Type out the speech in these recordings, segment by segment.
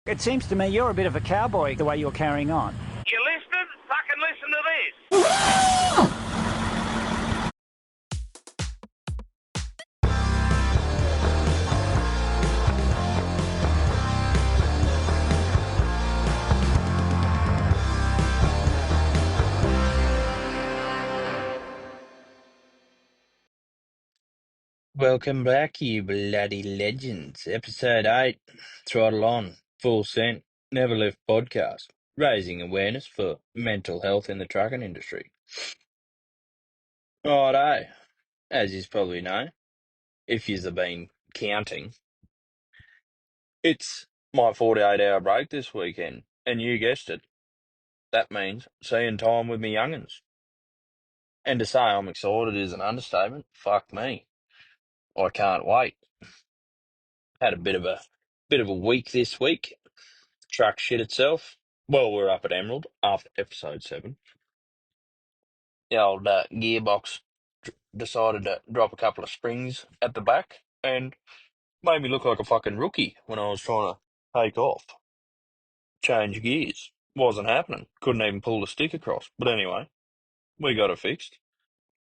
It seems to me you're a bit of a cowboy the way you're carrying on. You listening? Fucking listen to this. Welcome back, you bloody legends. Episode 8, Throttle On, Full Scent, Never Lift podcast, raising awareness for mental health in the trucking industry. Righto, as you probably know, if you've been counting, it's my 48-hour break this weekend, and you guessed it, that means seeing time with me young'uns. And to say I'm excited is an understatement. Fuck me. I can't wait. Had a bit of a week this week. Truck shit itself. Well, we're up at Emerald after episode 7. The old gearbox decided to drop a couple of springs at the back and made me look like a fucking rookie when I was trying to take off. Change gears. Wasn't happening. Couldn't even pull the stick across. But anyway, we got it fixed.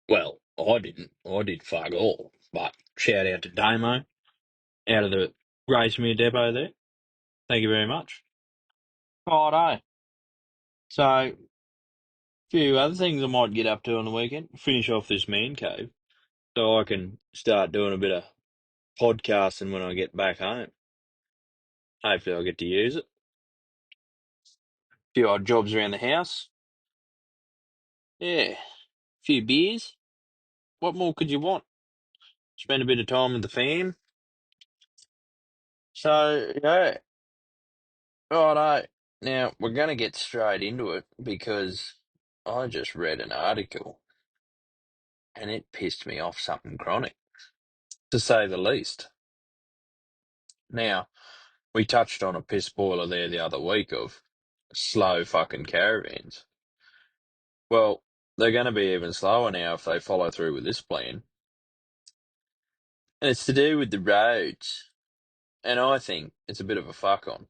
Well, I didn't. I did fuck all. But shout out to Damo out of the Gracemere depot there. Thank you very much. Righto. So, few other things I might get up to on the weekend. Finish off this man cave so I can start doing a bit of podcasting when I get back home. Hopefully I'll get to use it. Few odd jobs around the house. Yeah. Few beers. What more could you want? Spend a bit of time with the fam. So, yeah. Righto. Now, we're going to get straight into it because I just read an article and it pissed me off something chronic, to say the least. Now, we touched on a piss boiler there the other week of slow fucking caravans. Well, they're going to be even slower now if they follow through with this plan. And it's to do with the roads. And I think it's a bit of a fuck on.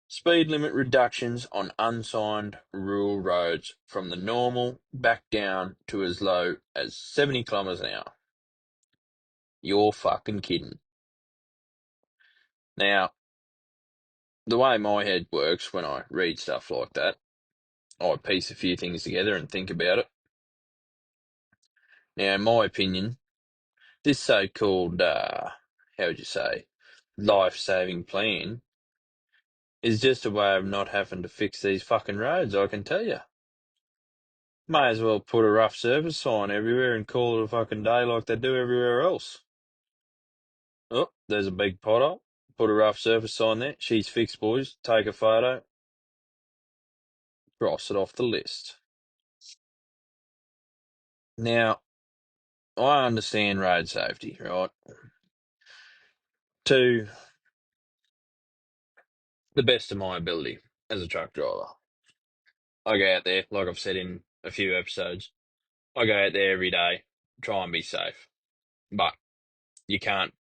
Speed limit reductions on unsigned rural roads from the normal back down to as low as 70 kilometres an hour. You're fucking kidding. Now, the way my head works when I read stuff like that, I piece a few things together and think about it. Now, in my opinion, this so-called, how would you say, life-saving plan is just a way of not having to fix these fucking roads, I can tell you. May as well put a rough surface sign everywhere and call it a fucking day like they do everywhere else. Oh, there's a big pothole. Put a rough surface sign there. She's fixed, boys. Take a photo. Cross it off the list. Now, I understand road safety, right? To the best of my ability as a truck driver. I go out there, like I've said in a few episodes, I go out there every day, try and be safe. But you can't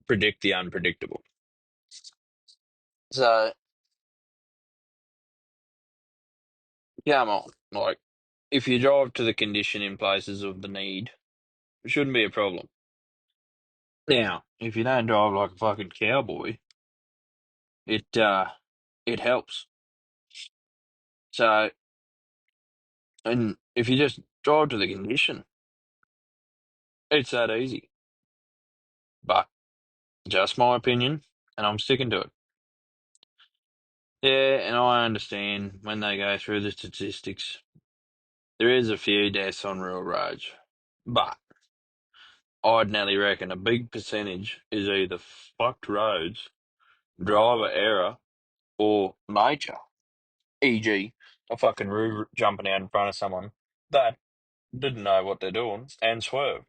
predict the unpredictable. So, come on. Like, if you drive to the condition in places of the need, it shouldn't be a problem. Now, if you don't drive like a fucking cowboy, it helps. So, and if you just drive to the condition, it's that easy. But just my opinion, and I'm sticking to it. Yeah, and I understand when they go through the statistics, there is a few deaths on rural roads, but I'd nearly reckon a big percentage is either fucked roads, driver error, or nature. E.g., a fucking roo jumping out in front of someone that didn't know what they're doing and swerve.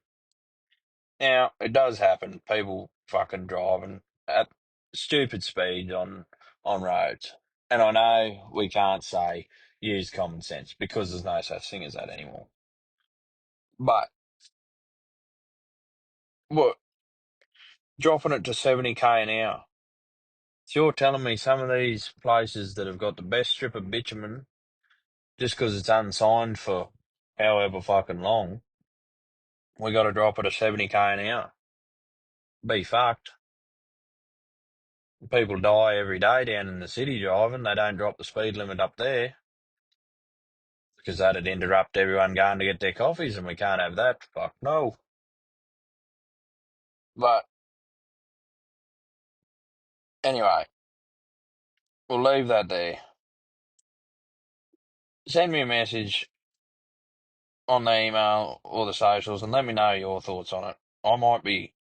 Now, it does happen. People fucking driving at stupid speeds on roads. And I know we can't say use common sense because there's no such thing as that anymore. But what dropping it to 70k an hour So you're telling me some of these places that have got the best strip of bitumen, just because it's unsigned for however fucking long, we got to drop it to 70k an hour? Be fucked. People die every day down in the city driving. They don't drop the speed limit up there because that'd interrupt everyone going to get their coffees, and we can't have that. Fuck no. But anyway, we'll leave that there. Send me a message on the email or the socials and let me know your thoughts on it. I might be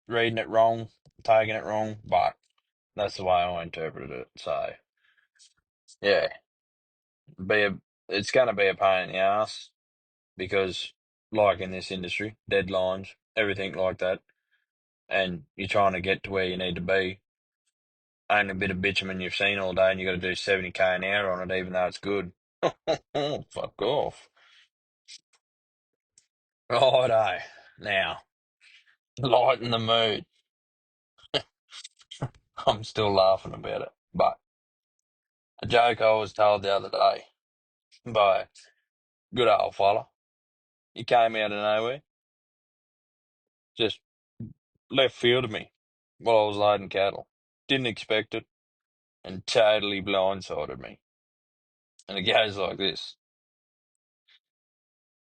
reading it wrong, taking it wrong, but that's the way I interpreted it. So, yeah, be a, it's going to be a pain in the ass because, like in this industry, deadlines, everything like that, and you're trying to get to where you need to be. Only a bit of bitumen you've seen all day, and you got to do 70k an hour on it, even though it's good. Fuck off. Righto. Now, lighten the mood. I'm still laughing about it. But a joke I was told the other day by a good old fella. He came out of nowhere, just left field of me while I was loading cattle. Didn't expect it and totally blindsided me. And it goes like this.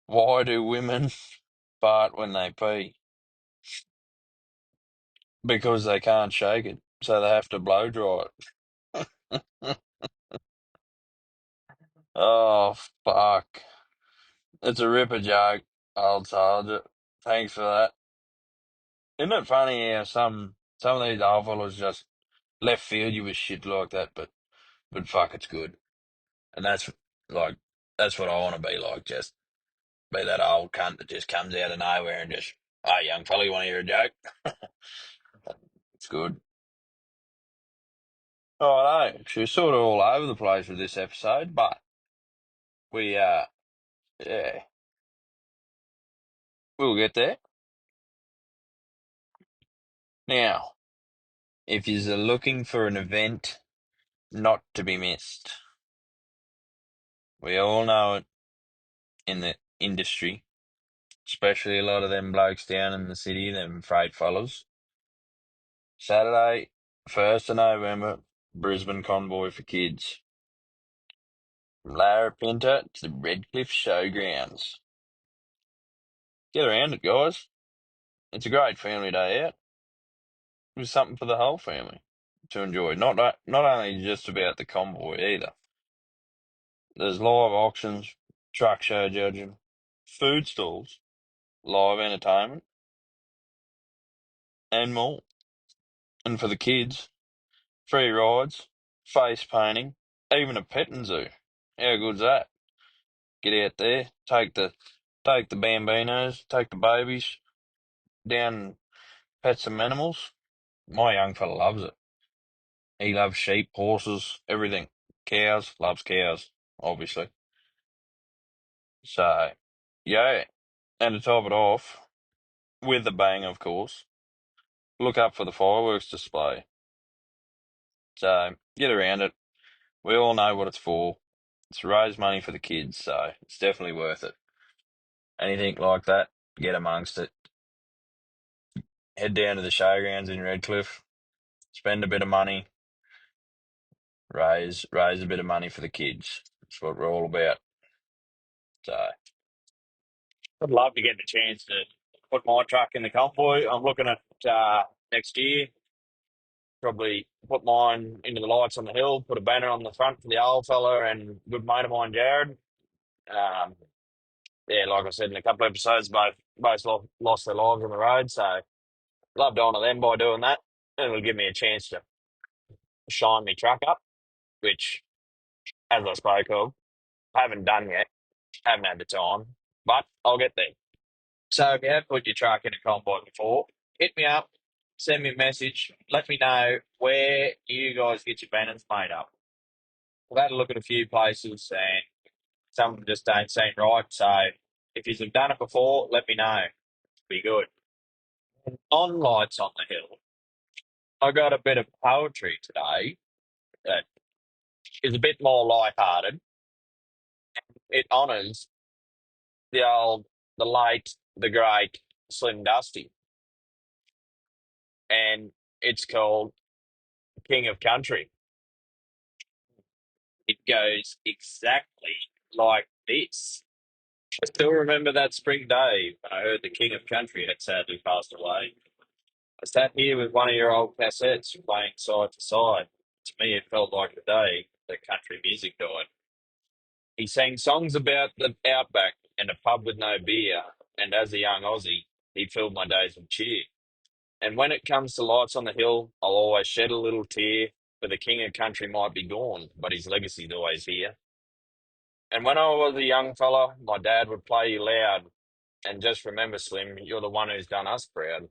Why do women fart when they pee? Because they can't shake it, so they have to blow dry it. Oh, fuck. It's a ripper joke, old soldier. Thanks for that. Isn't it funny how some of these old fellas just left field you with shit like that, but fuck, it's good. And like that's what I want to be like, just be that old cunt that just comes out of nowhere and just, hey, young fella, you want to hear a joke? It's good. Oh, no, she's sort of all over the place with this episode, but we, yeah, we'll get there. Now, if you're looking for an event not to be missed, we all know it in the industry, especially a lot of them blokes down in the city, them freight fellas. Saturday, 1st of November, Brisbane Convoy for Kids. From Larapinta to the Redcliffe Showgrounds. Get around it, guys. It's a great family day out. It was something for the whole family to enjoy. Not only just about the convoy either. There's live auctions, truck show judging, food stalls, live entertainment, and more. And for the kids, free rides, face painting, even a petting zoo. How good's that? Get out there, take the bambinos, take the babies down and pet some animals. My young fella loves it. He loves sheep, horses, everything. Cows, loves cows, obviously. So, yeah. And to top it off, with the bang, of course, look up for the fireworks display. So, get around it. We all know what it's for. It's to raise money for the kids, so it's definitely worth it. Anything like that, get amongst it. Head down to the showgrounds in Redcliffe, spend a bit of money, raise a bit of money for the kids. That's what we're all about. So, I'd love to get the chance to put my truck in the convoy. I'm looking at next year. Probably put mine into the lights on the hill, put a banner on the front for the old fella and good mate of mine, Jared. Um, yeah, like I said in a couple of episodes, both lost their lives on the road. So love to honour them by doing that. And it'll give me a chance to shine my truck up, which, as I spoke of, I haven't done yet. Haven't had the time, but I'll get there. So if you have put your truck in a convoy before, hit me up, send me a message, let me know where you guys get your banners made up. I've had a look at a few places and some of them just don't seem right. So if you've done it before, let me know. Be good. On lights on the hill, I got a bit of poetry today that is a bit more lighthearted. It honours the old, the late, the great Slim Dusty, and it's called King of Country. It goes exactly like this. I still remember that spring day when I heard the King of Country had sadly passed away. I sat here with one of your old cassettes playing side to side. To me, it felt like the day that country music died. He sang songs about the outback and a pub with no beer, and as a young Aussie, he filled my days with cheer. And when it comes to lights on the hill, I'll always shed a little tear, for the king of country might be gone, but his legacy's always here. And when I was a young fella, my dad would play you loud, and just remember, Slim, you're the one who's done us proud.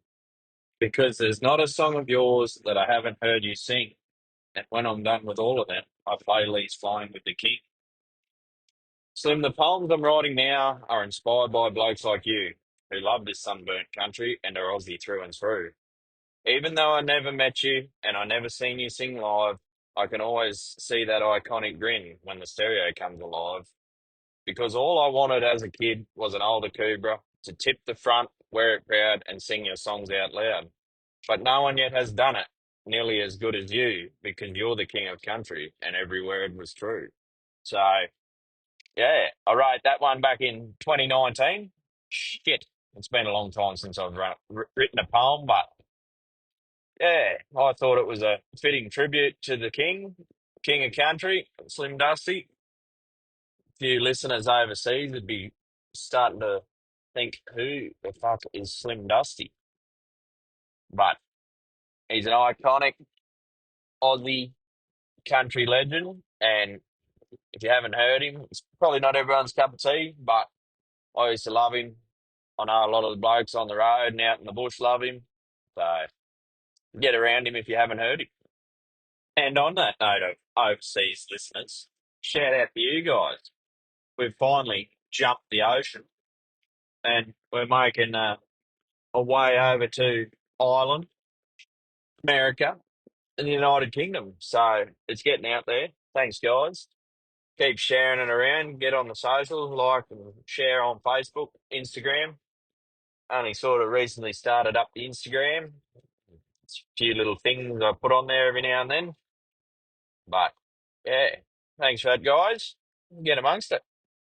Because there's not a song of yours that I haven't heard you sing, and when I'm done with all of them, I play Lee's Flying with the King. Slim, the poems I'm writing now are inspired by blokes like you, who love this sunburnt country and are Aussie through and through. Even though I never met you and I never seen you sing live, I can always see that iconic grin when the stereo comes alive. Because all I wanted as a kid was an older Cobra to tip the front, wear it proud, and sing your songs out loud. But no one yet has done it nearly as good as you, because you're the king of country and every word was true. So, yeah, I wrote that one back in 2019. Shit, it's been a long time since I've written a poem, but yeah, I thought it was a fitting tribute to the king of country, Slim Dusty. A few listeners overseas would be starting to think, who the fuck is Slim Dusty? But he's an iconic Aussie country legend, and if you haven't heard him, it's probably not everyone's cup of tea, but I used to love him. I know a lot of the blokes on the road and out in the bush love him. So get around him if you haven't heard him. And on that note of overseas listeners, shout out to you guys. We've finally jumped the ocean and we're making a way over to Ireland, America, and the United Kingdom. So it's getting out there. Thanks, guys. Keep sharing it around. Get on the socials, like and share on Facebook, Instagram. Only sort of recently started up the Instagram. It's a few little things I put on there every now and then. But yeah, thanks for that, guys. Get amongst it.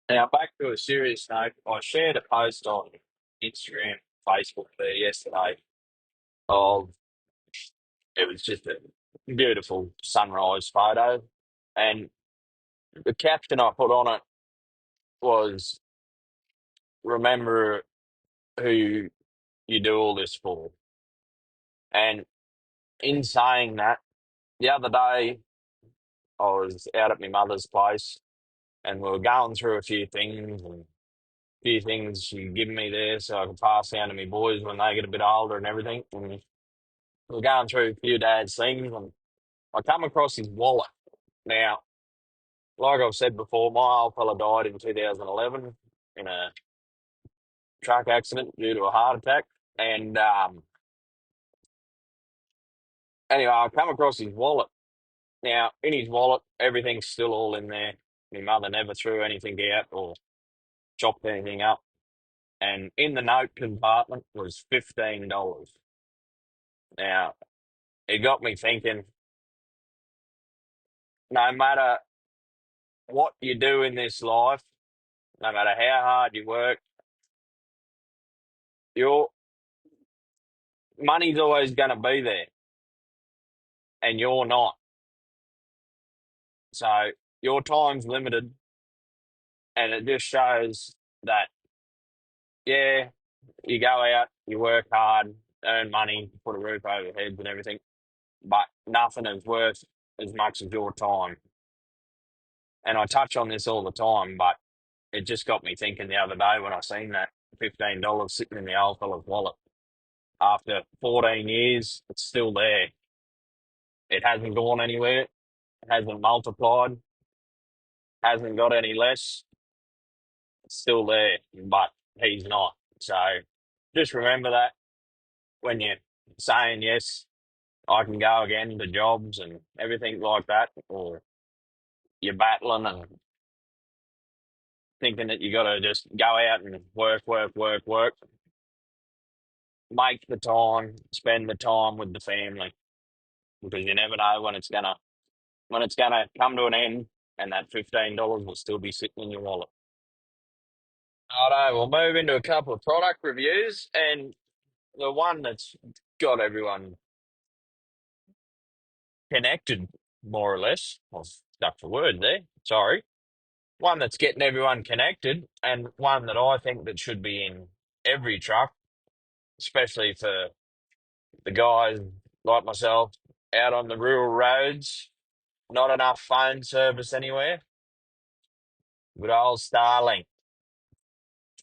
Now, back to a serious note, I shared a post on Instagram, Facebook there yesterday of it was just a beautiful sunrise photo. And the caption I put on it was, remember who you do all this for. And in saying that, the other day I was out at my mother's place and we were going through a few things and a few things she given me there so I can pass down to my boys when they get a bit older and everything. And we were going through a few dad's things and I come across his wallet. Now, like I've said before, my old fella died in 2011 in a truck accident due to a heart attack. And anyway, I come across his wallet. Now, in his wallet, everything's still all in there. My mother never threw anything out or chopped anything up. And in the note compartment was $15. Now, it got me thinking, no matter what you do in this life, no matter how hard you work, your money's always going to be there and you're not. So your time's limited. And it just shows that, yeah, you go out, you work hard, earn money, put a roof over your heads and everything, but nothing is worth as much as your time. And I touch on this all the time, but it just got me thinking the other day when I seen that $15 sitting in the old fella's wallet. After 14 years, it's still there. It hasn't gone anywhere. It hasn't multiplied. Hasn't got any less. It's still there, but he's not. So just remember that when you're saying yes, I can go again to jobs and everything like that, or you're battling and thinking that you got to just go out and work, work, work, work. Make the time, spend the time with the family, because you never know when it's gonna come to an end, and that $15 will still be sitting in your wallet. Righto, we'll move into a couple of product reviews, and the one that's got everyone connected, more or less. I've stuck for word there. Sorry. One that's getting everyone connected, and one that I think that should be in every truck, especially for the guys like myself out on the rural roads. Not enough phone service anywhere. Good old Starlink.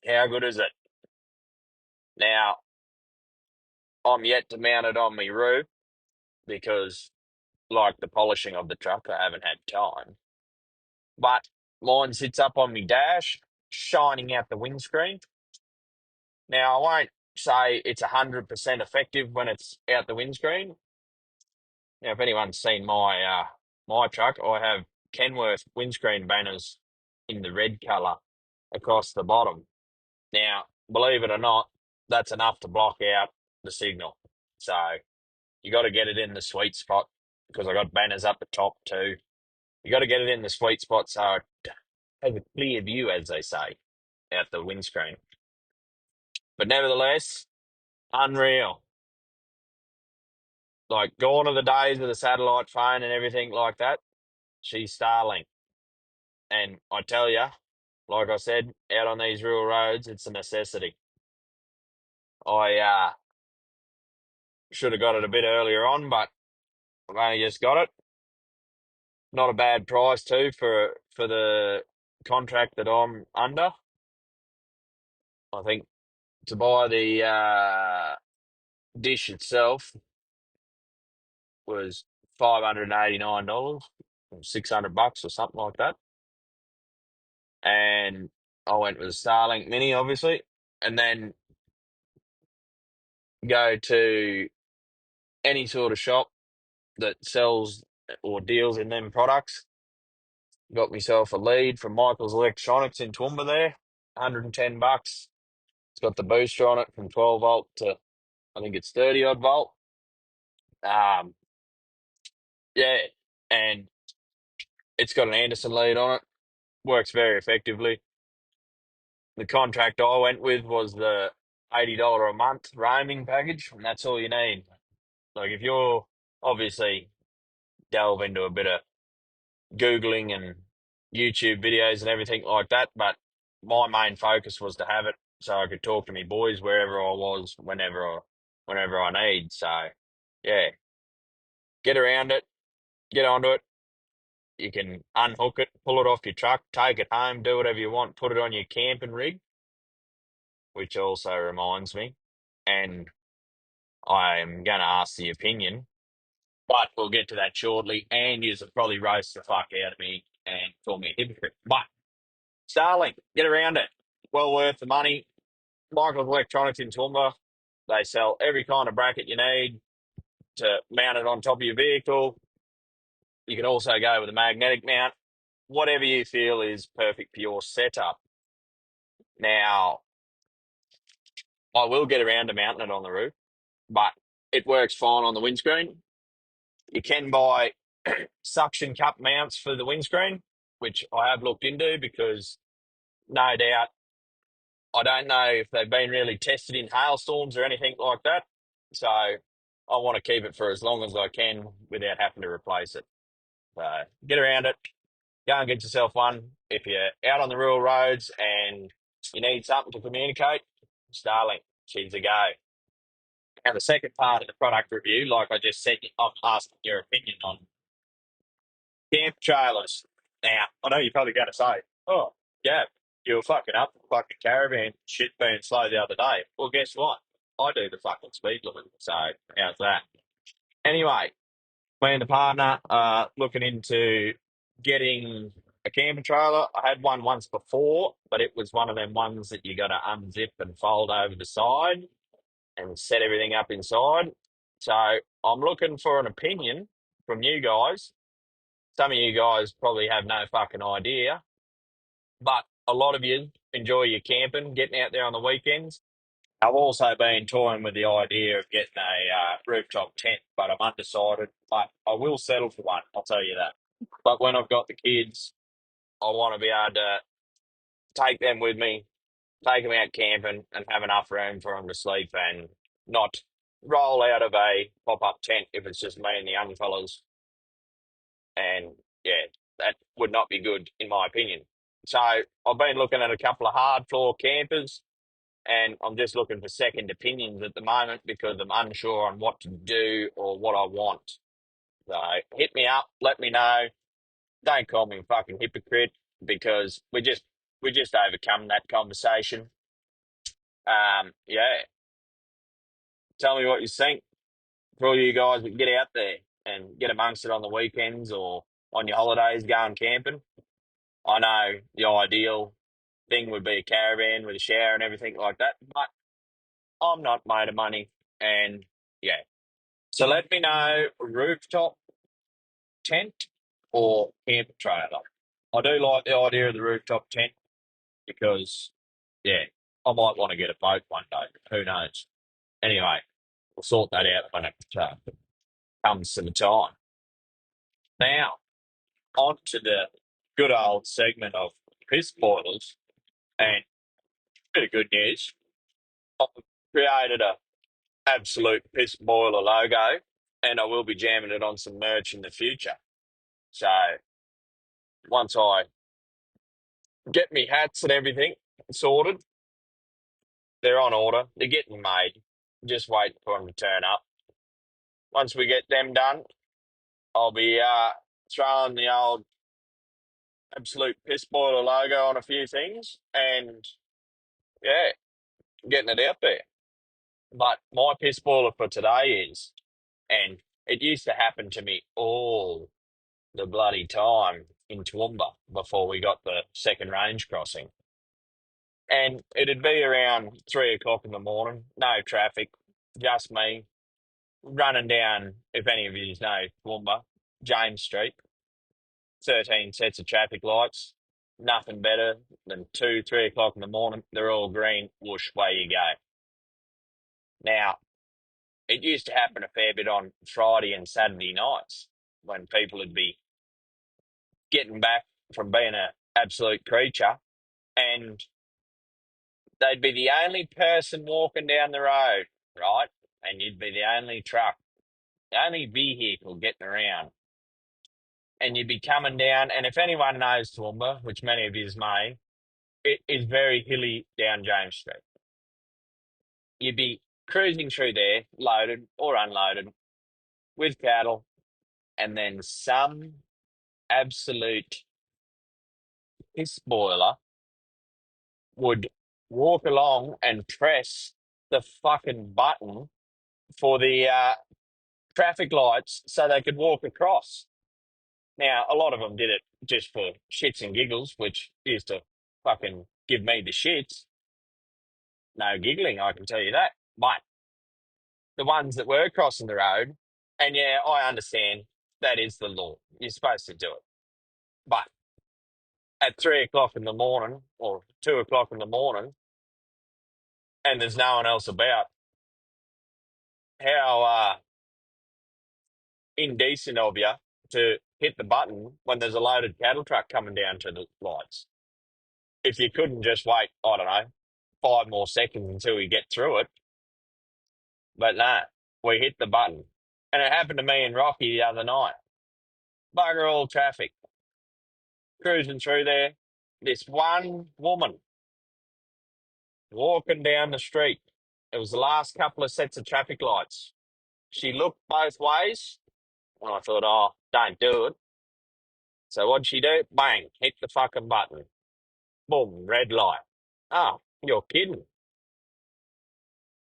How good is it? Now, I'm yet to mount it on my roof because, like the polishing of the truck, I haven't had time. But mine sits up on my dash, shining out the windscreen. Now, I won't say it's 100% effective when it's out the windscreen. Now, if anyone's seen my truck, I have Kenworth windscreen banners in the red colour across the bottom. Now, believe it or not, that's enough to block out the signal. So you got to get it in the sweet spot, because I got banners up the top too. You got to get it in the sweet spot so it has a clear view, as they say, out the windscreen. But nevertheless, unreal. Like, gone are the days of the satellite phone and everything like that. She's Starlink. And I tell you, like I said, out on these rural roads, it's a necessity. I should have got it a bit earlier on, but I've only just got it. Not a bad price too for the contract that I'm under. I think to buy the dish itself was $589, or $600 or something like that. And I went with a Starlink Mini, obviously, and then go to any sort of shop that sells or deals in them products. Got myself a lead from Michael's Electronics in Toowoomba there, $110. It's got the booster on it from 12 volt to, I think it's 30 odd volt. Um, yeah, and it's got an Anderson lead on it. Works very effectively. The contract I went with was the $80 a month roaming package, and that's all you need. Like, if you're obviously delve into a bit of Googling and YouTube videos and everything like that, but my main focus was to have it so I could talk to me boys wherever I was, whenever I need. So yeah, get around it, get onto it. You can unhook it, pull it off your truck, take it home, do whatever you want, put it on your camping rig, which also reminds me, and I am going to ask the opinion, but we'll get to that shortly. And you'll probably roast the fuck out of me and call me a hypocrite. But Starlink, get around it. Well worth the money. Michael's Electronics in Toowoomba. They sell every kind of bracket you need to mount it on top of your vehicle. You can also go with a magnetic mount, whatever you feel is perfect for your setup. Now, I will get around to mounting it on the roof, but it works fine on the windscreen. You can buy suction cup mounts for the windscreen, which I have looked into, because no doubt, I don't know if they've been really tested in hailstorms or anything like that. So I want to keep it for as long as I can without having to replace it. So get around it. Go and get yourself one. If you're out on the rural roads and you need something to communicate, Starlink, she's a go. Now, the second part of the product review, like I just said, I'm asking your opinion on camp trailers. Now, I know you're probably going to say, oh, yeah, you were fucking up the fucking caravan shit being slow the other day. Well, guess what? I do the fucking speed limit. So, how's that? Anyway, me and the partner looking into getting a camper trailer. I had one once before, but it was one of them ones that you got to unzip and fold over the side and set everything up inside. So I'm looking for an opinion from you guys. Some of you guys probably have no fucking idea, but a lot of you enjoy your camping, getting out there on the weekends. I've also been toying with the idea of getting a rooftop tent, but I'm undecided. But I will settle for one, I'll tell you that. But when I've got the kids, I want to be able to take them with me, take them out camping, and have enough room for them to sleep and not roll out of a pop up tent if it's just me and the young fellas. And yeah, that would not be good, in my opinion. So I've been looking at a couple of hard floor campers, and I'm just looking for second opinions at the moment because I'm unsure on what to do or what I want. So hit me up, let me know. Don't call me a fucking hypocrite because we just overcome that conversation. Yeah. Tell me what you think for all you guys that get out there and get amongst it on the weekends or on your holidays going camping. I know the ideal thing would be a caravan with a shower and everything like that, but I'm not made of money. And yeah. So let me know rooftop tent or camp trailer. I do like the idea of the rooftop tent because, yeah, I might want to get a boat one day. Who knows? Anyway, we'll sort that out when it comes to the time. Now, on to the good old segment of piss boilers and bit of good news. I've created a absolute piss boiler logo and I will be jamming it on some merch in the future. So once I get me hats and everything sorted, they're on order. They're getting made. Just wait for them to turn up. Once we get them done, I'll be throwing the old absolute piss boiler logo on a few things and yeah, getting it out there. But my piss boiler for today is, and it used to happen to me all the bloody time in Toowoomba before we got the second range crossing. And it'd be around 3 o'clock in the morning, no traffic, just me running down, if any of you know Toowoomba, James Street, 13 sets of traffic lights, nothing better than 2, 3 o'clock in the morning. They're all green, whoosh, away you go. Now, it used to happen a fair bit on Friday and Saturday nights when people would be getting back from being an absolute creature and they'd be the only person walking down the road, right? And you'd be the only truck, the only vehicle getting around. And you'd be coming down, and if anyone knows Toowoomba, which many of you may, it is very hilly down James Street. You'd be cruising through there, loaded or unloaded, with cattle, and then some absolute piss boiler would walk along and press the fucking button for the traffic lights so they could walk across. Now, a lot of them did it just for shits and giggles, which used to fucking give me the shits. No giggling, I can tell you that. But the ones that were crossing the road, and yeah, I understand that is the law. You're supposed to do it. But at 3 o'clock in the morning or 2 o'clock in the morning, and there's no one else about, how indecent of you to hit the button when there's a loaded cattle truck coming down to the lights. If you couldn't just wait, I don't know, 5 more seconds until we get through it. But no, we hit the button. And it happened to me and Rocky the other night. Bugger all traffic. Cruising through there. This one woman walking down the street. It was the last couple of sets of traffic lights. She looked both ways. And I thought, oh, don't do it. So what'd she do? Bang, hit the fucking button. Boom, red light. Oh, you're kidding.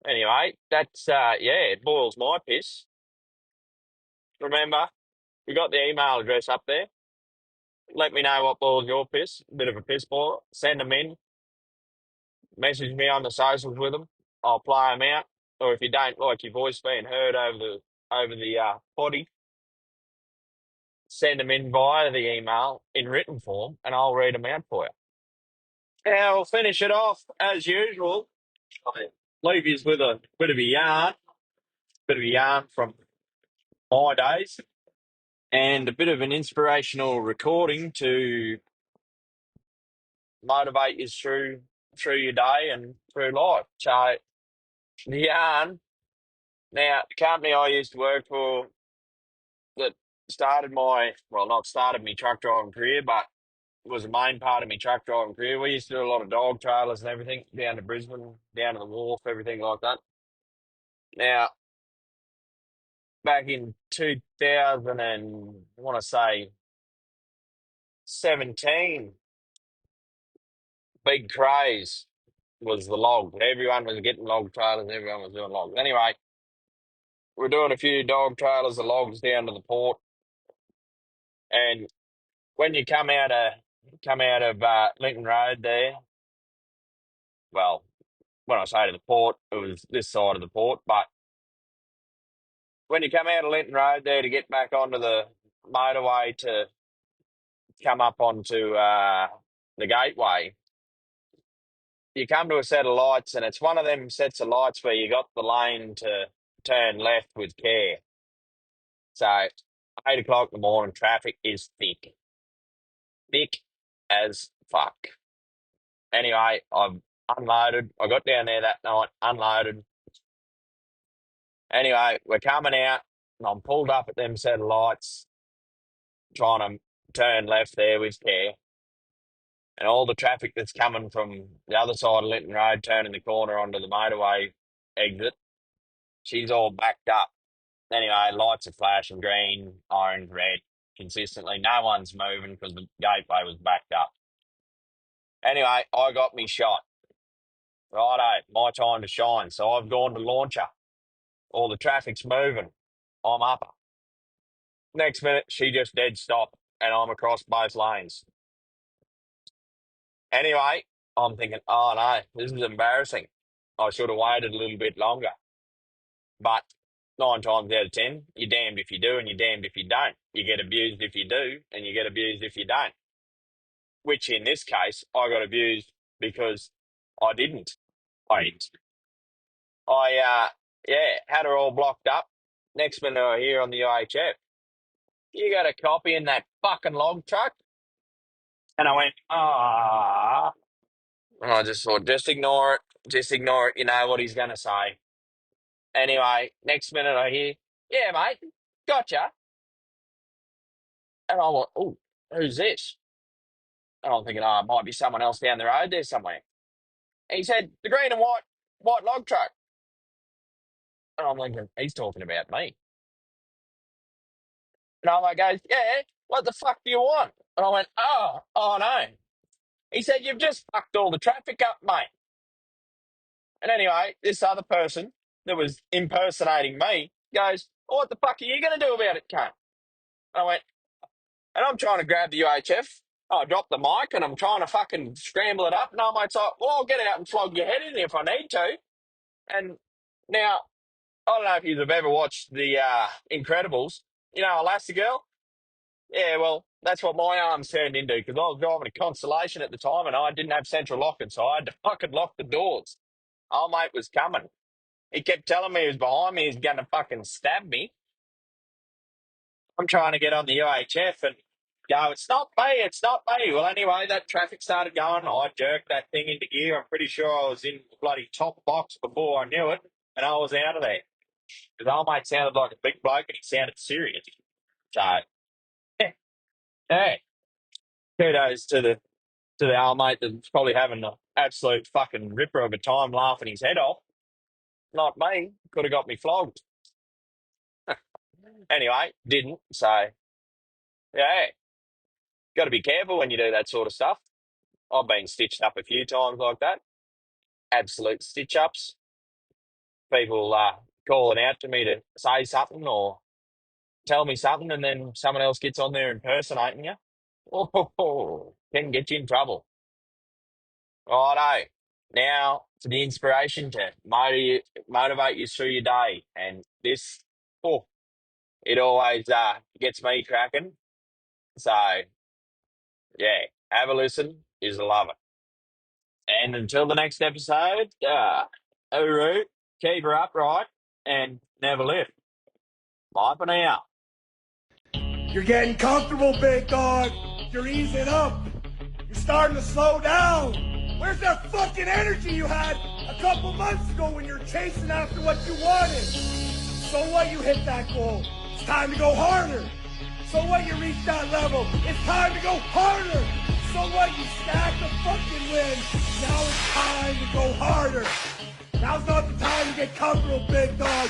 Anyway, that's, yeah, it boils my piss. Remember, we got the email address up there. Let me know what boils your piss. Bit of a piss boiler. Send them in. Message me on the socials with them. I'll play them out. Or if you don't like your voice being heard over the over the potty, send them in via the email in written form, and I'll read them out for you. Now, we'll finish it off as usual. I leave you with a bit of a yarn from my days, and a bit of an inspirational recording to motivate you through your day and through life. So the yarn. Now, the company I used to work for that not started my truck driving career, but was the main part of my truck driving career. We used to do a lot of dog trailers and everything down to Brisbane, down to the wharf, everything like that. Now, back in 2000 and I want to say 17, big craze was the log. Everyone was getting log trailers, everyone was doing logs. Anyway, we're doing a few dog trailers, the logs down to the port, and when you come out of Lincoln Road there, well, when I say to the port, it was this side of the port, but when you come out of Lincoln Road there to get back onto the motorway to come up onto the gateway, you come to a set of lights, and it's one of them sets of lights where you got the lane to turn left with care. So 8 o'clock in the morning, traffic is thick as fuck. Anyway, I've unloaded. I got down there that night, unloaded. Anyway, we're coming out, and I'm pulled up at them set of lights, trying to turn left there with care. And all the traffic that's coming from the other side of Linton Road, turning the corner onto the motorway exit, she's all backed up. Anyway, lights are flashing green, orange, red consistently. No one's moving because the gateway was backed up. Anyway, I got me shot. Righto, my time to shine. So I've gone to launcher. All the traffic's moving. I'm up. Next minute, she just dead stop, and I'm across both lanes. Anyway, I'm thinking, oh no, this is embarrassing. I should have waited a little bit longer. But 9 times out of 10, you're damned if you do and you're damned if you don't. You get abused if you do, and you get abused if you don't. Which in this case, I got abused because I didn't. I had her all blocked up. Next minute I hear on the UHF, you got a copy in that fucking log truck? And I went, ah. And I just thought, just ignore it. Just ignore it. You know what he's going to say. Anyway, next minute I hear, yeah, mate, gotcha. And I went, oh, who's this? And I'm thinking, oh, it might be someone else down the road there somewhere. And he said, the green and white log truck. And I'm thinking, he's talking about me. And I'm like, goes, yeah, what the fuck do you want? And I went, oh no. He said, you've just fucked all the traffic up, mate. And anyway, this other person that was impersonating me goes, oh, what the fuck are you going to do about it, cunt? And I went, and I'm trying to grab the UHF. I dropped the mic and I'm trying to fucking scramble it up. And I'm like, well, I'll get out and flog your head in if I need to. And now, I don't know if you've ever watched the Incredibles. You know, Elastigirl? Yeah, well, that's what my arms turned into because I was driving a Constellation at the time and I didn't have central locking, so I had to fucking lock the doors. Old mate was coming. He kept telling me he was behind me, he's going to fucking stab me. I'm trying to get on the UHF and go, it's not me, it's not me. Well, anyway, that traffic started going. I jerked that thing into gear. I'm pretty sure I was in the bloody top box before I knew it, and I was out of there. Because old mate sounded like a big bloke and he sounded serious. So, yeah, kudos to the old mate that's probably having an absolute fucking ripper of a time laughing his head off. Not me. Could have got me flogged. Anyway, didn't. So, yeah, got to be careful when you do that sort of stuff. I've been stitched up a few times like that. Absolute stitch ups. People calling out to me to say something or tell me something, and then someone else gets on there impersonating you. Oh, can get you in trouble. Righto. Now for the inspiration to motivate you through your day. And this, oh, it always gets me cracking. So yeah, have a listen. Is love it. And until the next episode, Uru, keep her upright and never lift. Bye for now. You're getting comfortable, big dog. You're easing up. You're starting to slow down. Where's that fucking energy you had a couple months ago when you were chasing after what you wanted? So what, you hit that goal? It's time to go harder. So what, you reached that level? It's time to go harder. So what, you stacked the fucking wins. Now it's time to go harder. Now's not the time to get comfortable, big dog.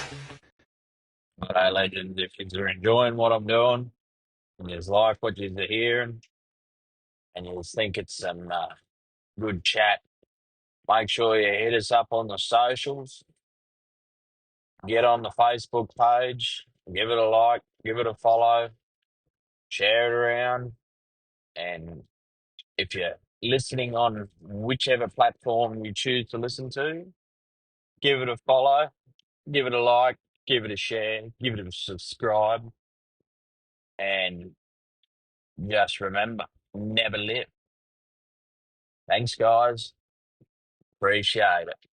But hey, legends, if you're enjoying what I'm doing and you like what you're hearing and you think it's some good chat, make sure you hit us up on the socials. Get on the Facebook page, give it a like, give it a follow, share it around. And if you're listening on whichever platform you choose to listen to, give it a follow, give it a like, give it a share, give it a subscribe. And just remember, never live. Thanks, guys. Appreciate it.